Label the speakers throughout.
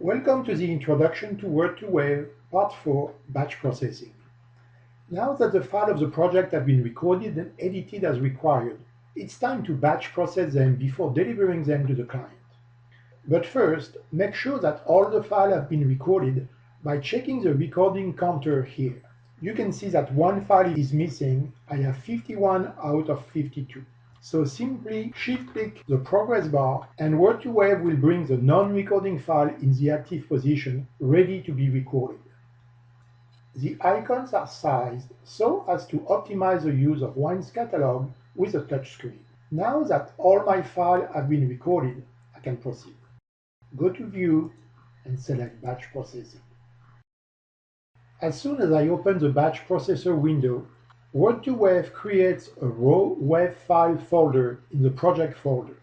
Speaker 1: Welcome to the introduction to Word2WAV Part 4 Batch Processing. Now that the files of the project have been recorded and edited as required, it's time to batch process them before delivering them to the client. But first, make sure that all the files have been recorded by checking the recording counter here. You can see that one file is missing. I have 51 out of 52. So simply shift-click the progress bar and Word2WAV will bring the non-recording file in the active position, ready to be recorded. The icons are sized so as to optimize the use of Wine's catalog with a touchscreen. Now that all my files have been recorded, I can proceed. Go to View and select Batch Processing. As soon as I open the Batch Processor window, Word2WAV creates a raw WAV file folder in the project folder.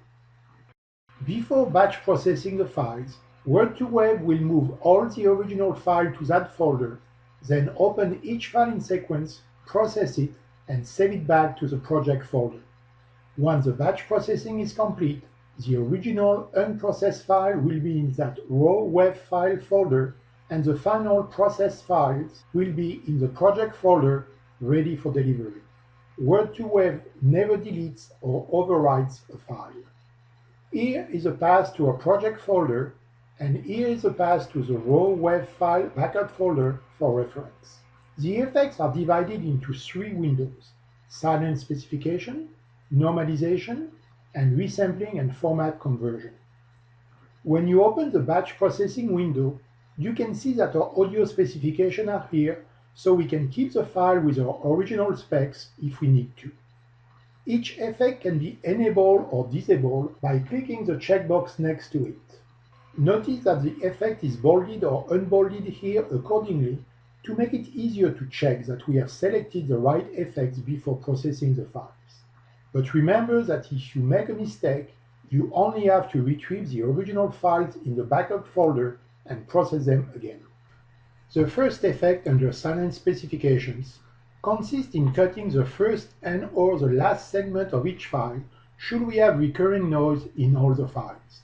Speaker 1: Before batch processing the files, Word2WAV will move all the original files to that folder, then open each file in sequence, process it, and save it back to the project folder. Once the batch processing is complete, the original unprocessed file will be in that raw WAV file folder, and the final processed files will be in the project folder ready for delivery. Word2WAV never deletes or overwrites a file. Here is a path to a project folder, and here is a path to the raw WAV file backup folder for reference. The effects are divided into three windows: silent specification, normalization, and resampling and format conversion. When you open the batch processing window, you can see that our audio specifications are here, so we can keep the file with our original specs if we need to. Each effect can be enabled or disabled by clicking the checkbox next to it. Notice that the effect is bolded or unbolded here accordingly to make it easier to check that we have selected the right effects before processing the files. But remember that if you make a mistake, you only have to retrieve the original files in the backup folder and process them again. The first effect under silent specifications consists in cutting the first and/or the last segment of each file should we have recurring noise in all the files.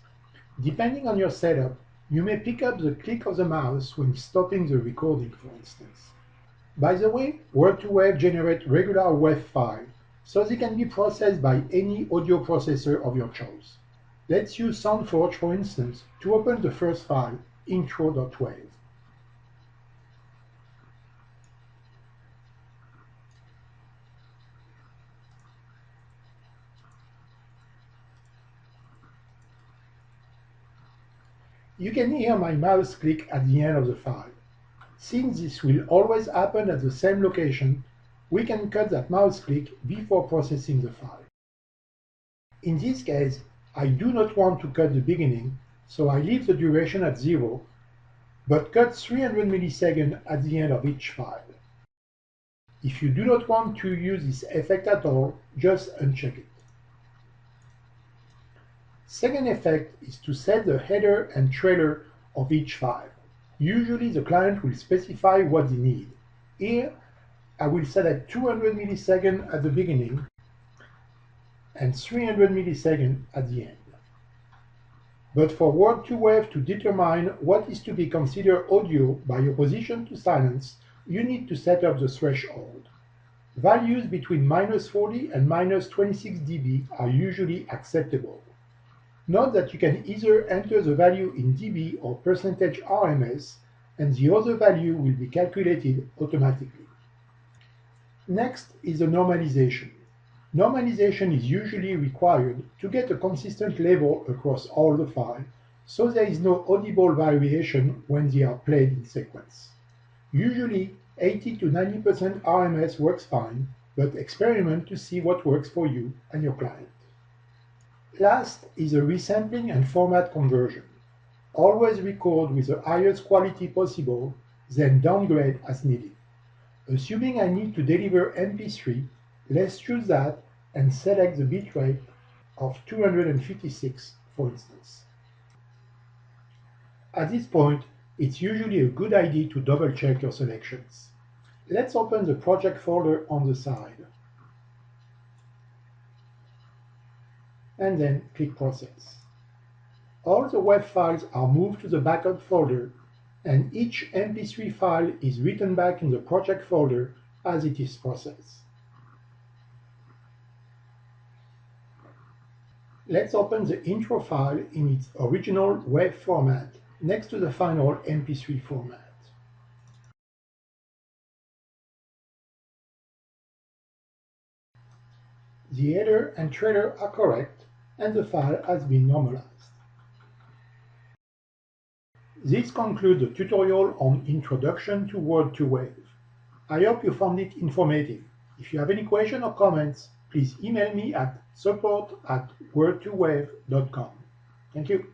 Speaker 1: Depending on your setup, you may pick up the click of the mouse when stopping the recording, for instance. By the way, Word2WAV generates regular WAV files, so they can be processed by any audio processor of your choice. Let's use SoundForge, for instance, to open the first file, intro.wav. You can hear my mouse click at the end of the file. Since this will always happen at the same location, we can cut that mouse click before processing the file. In this case, I do not want to cut the beginning, so I leave the duration at 0, but cut 300 milliseconds at the end of each file. If you do not want to use this effect at all, just uncheck it. Second effect is to set the header and trailer of each file. Usually the client will specify what they need. Here, I will set at 200 milliseconds at the beginning and 300 milliseconds at the end. But for Word2WAV to determine what is to be considered audio by opposition to silence, you need to set up the threshold. Values between -40 and -26 dB are usually acceptable. Note that you can either enter the value in dB or percentage RMS, and the other value will be calculated automatically. Next is the normalization. Normalization is usually required to get a consistent level across all the files, so there is no audible variation when they are played in sequence. Usually 80 to 90% RMS works fine, but experiment to see what works for you and your client. Last is a resampling and format conversion. Always record with the highest quality possible, then downgrade as needed. Assuming I need to deliver MP3, let's choose that and select the bitrate of 256, for instance. At this point, it's usually a good idea to double-check your selections. Let's open the project folder on the side, and then click Process. all the WAV files are moved to the backup folder, and each MP3 file is written back in the project folder as it is processed. Let's open the intro file in its original WAV format next to the final MP3 format. The header and trailer are correct, and the file has been normalized. This concludes the tutorial on Introduction to Word2WAV. I hope you found it informative. If you have any questions or comments, please email me at support@word2wav.com. Thank you.